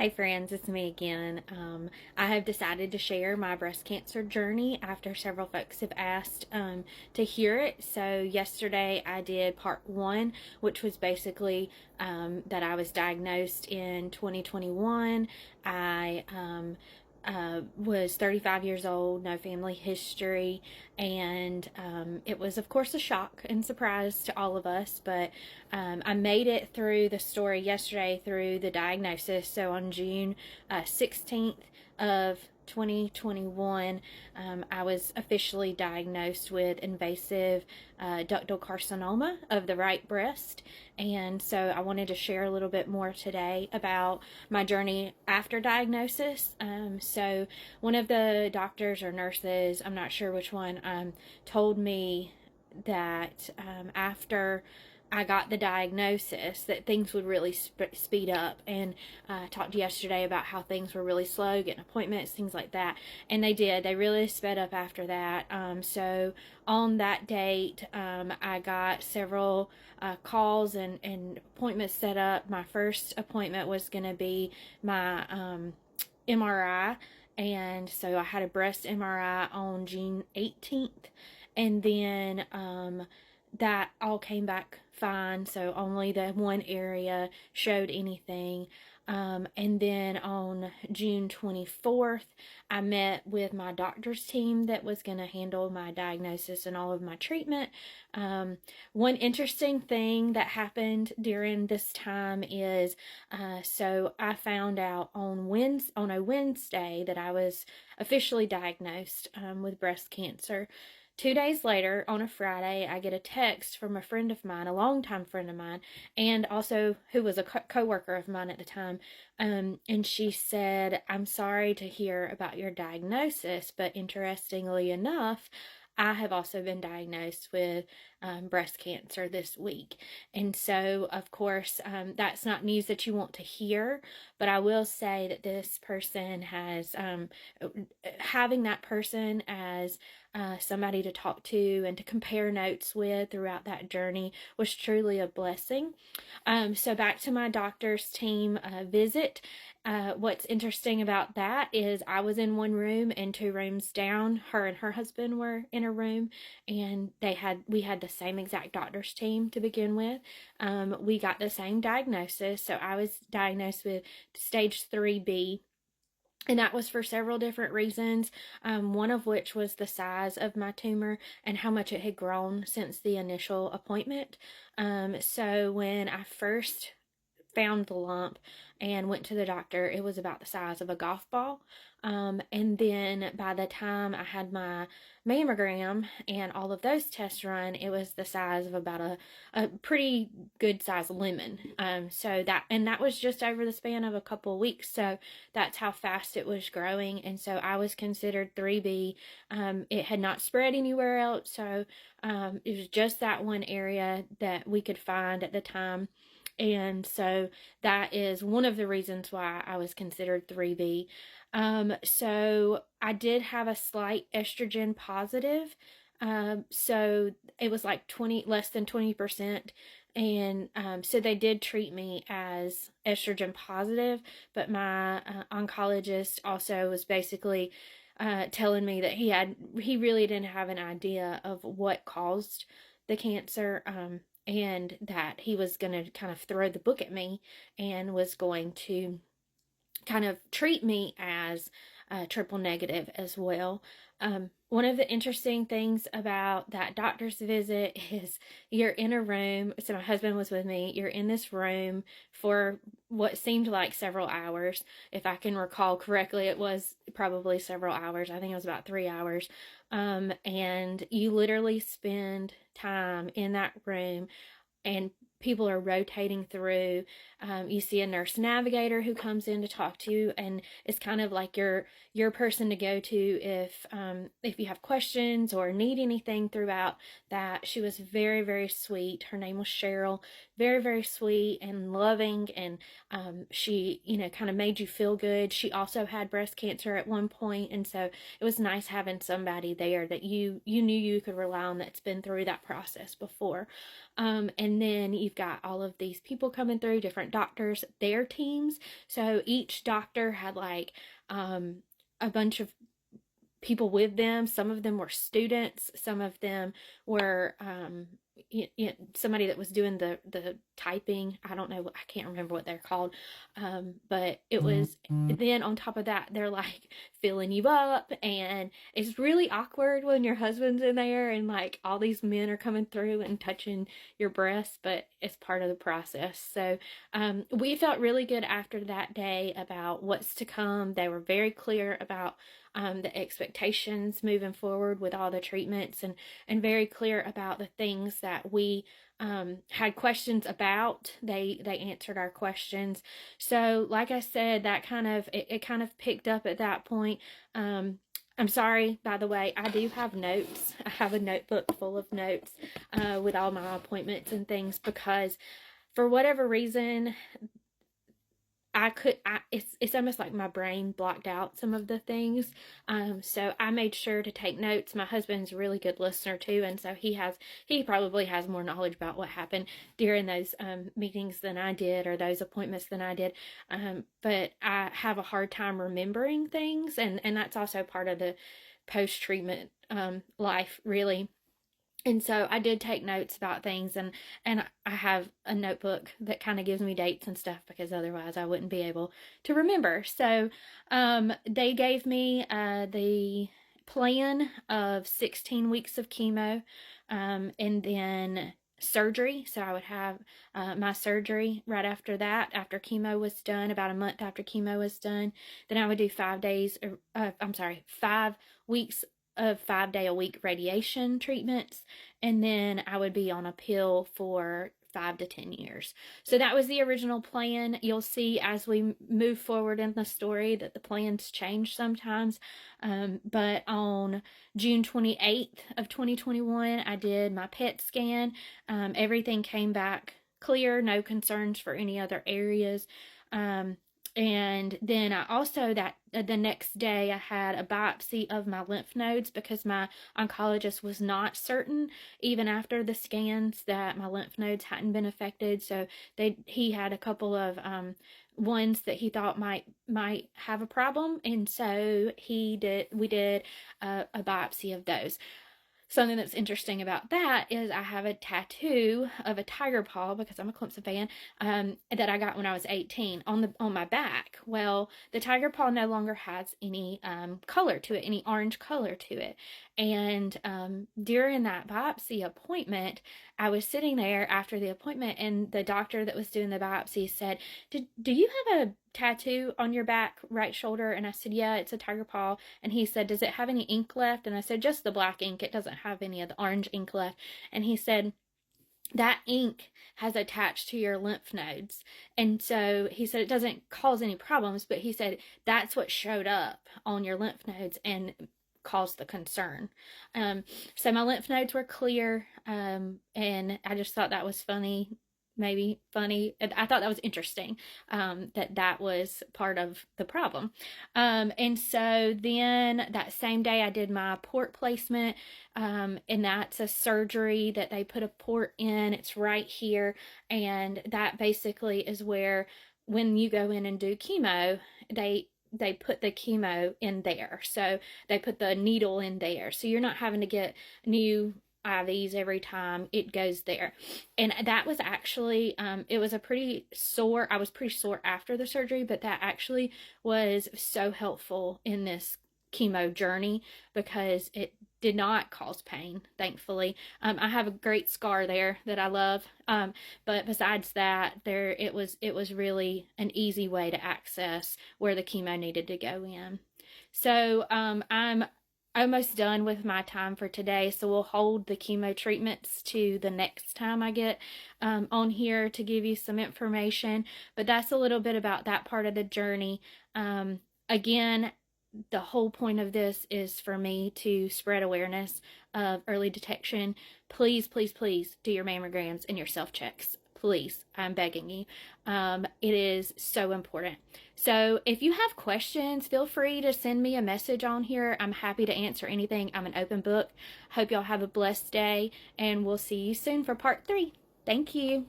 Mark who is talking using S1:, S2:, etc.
S1: Hey friends, it's me again. I have decided to share my breast cancer journey after several folks have asked to hear it. So, yesterday I did part one, which was basically that I was diagnosed in 2021. I was 35 years old, no family history, and it was, of course, a shock and surprise to all of us. But I made it through the story yesterday through the diagnosis. So on June 16th of 2021, I was officially diagnosed with invasive ductal carcinoma of the right breast. And so I wanted to share a little bit more today about my journey after diagnosis. So one of the doctors or nurses, I'm not sure which one, told me that after I got the diagnosis that things would really speed up. And I talked yesterday about how things were really slow, getting appointments, things like that. And they did. They really sped up after that. So on that date, I got several calls and appointments set up. My first appointment was going to be my MRI. And so I had a breast MRI on June 18th. And then that all came back fine. So only the one area showed anything. And then on June 24th, I met with my doctor's team that was going to handle my diagnosis and all of my treatment. One interesting thing that happened during this time is so I found out on a Wednesday that I was officially diagnosed with breast cancer. 2 days later, on a Friday, I get a text from a friend of mine, a longtime friend of mine, and also who was a co-worker of mine at the time. And she said, "I'm sorry to hear about your diagnosis, but interestingly enough, I have also been diagnosed with breast cancer this week." And so, of course, that's not news that you want to hear, but I will say that this person has, having that person as somebody to talk to and to compare notes with throughout that journey was truly a blessing. So back to my doctor's team visit. What's interesting about that is I was in one room, and 2 rooms down, her and her husband were in a room, and we had the same exact doctor's team to begin with. We got the same diagnosis. So I was diagnosed with stage 3B, and that was for several different reasons, one of which was the size of my tumor and how much it had grown since the initial appointment. So when I first found the lump and went to the doctor, it was about the size of a golf ball. And then by the time I had my mammogram and all of those tests run, it was the size of about a pretty good size lemon. That was just over the span of a couple of weeks. So that's how fast it was growing. And so I was considered 3B. It had not spread anywhere else. So it was just that one area that we could find at the time. And so that is one of the reasons why I was considered 3B. So I did have a slight estrogen positive. So it was like less than 20%. And so they did treat me as estrogen positive, but my oncologist also was basically telling me that he really didn't have an idea of what caused the cancer. And that he was going to kind of throw the book at me and was going to kind of treat me as triple negative as well. One of the interesting things about that doctor's visit is you're in a room. So my husband was with me. You're in this room for what seemed like several hours. If I can recall correctly, it was probably several hours. I think it was about 3 hours. And you literally spend time in that room, and people are rotating through. You see a nurse navigator who comes in to talk to you, and it's kind of like your person to go to if you have questions or need anything throughout that. She was very, very sweet. Her name was Cheryl. Very, very sweet and loving, and she, kind of made you feel good. She also had breast cancer at one point, and so it was nice having somebody there that you knew you could rely on, that's been through that process before. And then you've got all of these people coming through, different different doctors, their teams. So each doctor had like a bunch of people with them. Some of them were students. Some of them were somebody that was doing the typing. I don't know. I can't remember what they're called. But it was, then on top of that, they're like filling you up, and it's really awkward when your husband's in there and like all these men are coming through and touching your breasts, but it's part of the process. So we felt really good after that day about what's to come. They were very clear about the expectations moving forward with all the treatments, and very clear about the things that we had questions about. They answered our questions. So like I said, that kind of it kind of picked up at that point. I'm sorry, by the way, I do have notes. I have a notebook full of notes with all my appointments and things, because for whatever reason, it's almost like my brain blocked out some of the things. So I made sure to take notes. My husband's a really good listener too, and so he probably has more knowledge about what happened during those meetings than I did, or those appointments than I did. But I have a hard time remembering things, and that's also part of the post-treatment life, really. And so I did take notes about things, and I have a notebook that kind of gives me dates and stuff, because otherwise I wouldn't be able to remember. So they gave me the plan of 16 weeks of chemo, and then surgery. So I would have my surgery right after that, after chemo was done, about a month after chemo was done. Then I would do 5 weeks of 5-day-a-week radiation treatments, and then I would be on a pill for 5 to 10 years. So that was the original plan. You'll see as we move forward in the story that the plans change sometimes. But on June 28th of 2021, I did my PET scan. Everything came back clear, no concerns for any other areas. And then I also, the next day, I had a biopsy of my lymph nodes, because my oncologist was not certain, even after the scans, that my lymph nodes hadn't been affected. So he had a couple of ones that he thought might have a problem, and so we did a biopsy of those. Something that's interesting about that is I have a tattoo of a tiger paw, because I'm a Clemson fan, that I got when I was 18 on my back. Well, the tiger paw no longer has any color to it, any orange color to it. And during that biopsy appointment, I was sitting there after the appointment, and the doctor that was doing the biopsy said, do you have a tattoo on your back, right shoulder? And I said, yeah, it's a tiger paw. And he said, does it have any ink left? And I said, just the black ink. It doesn't have any of the orange ink left. And he said, that ink has attached to your lymph nodes. And so he said it doesn't cause any problems, but he said that's what showed up on your lymph nodes and caused the concern. So my lymph nodes were clear, and I just thought that was funny. Maybe funny. I thought that was interesting, that was part of the problem. And so then that same day I did my port placement, and that's a surgery that they put a port in. It's right here, and that basically is where, when you go in and do chemo, they put the chemo in there. So they put the needle in there, so you're not having to get new IVs every time, it goes there. And that was actually it was I was pretty sore after the surgery, but that actually was so helpful in this chemo journey, because it did not cause pain, thankfully. I have a great scar there that I love, but besides that, it was really an easy way to access where the chemo needed to go in. So I'm almost done with my time for today, so we'll hold the chemo treatments to the next time I get on here to give you some information. But that's a little bit about that part of the journey. Again, the whole point of this is for me to spread awareness of early detection. Please, please, please do your mammograms and your self-checks. Please, I'm begging you. It is so important. So if you have questions, feel free to send me a message on here. I'm happy to answer anything. I'm an open book. Hope y'all have a blessed day, and we'll see you soon for part 3. Thank you.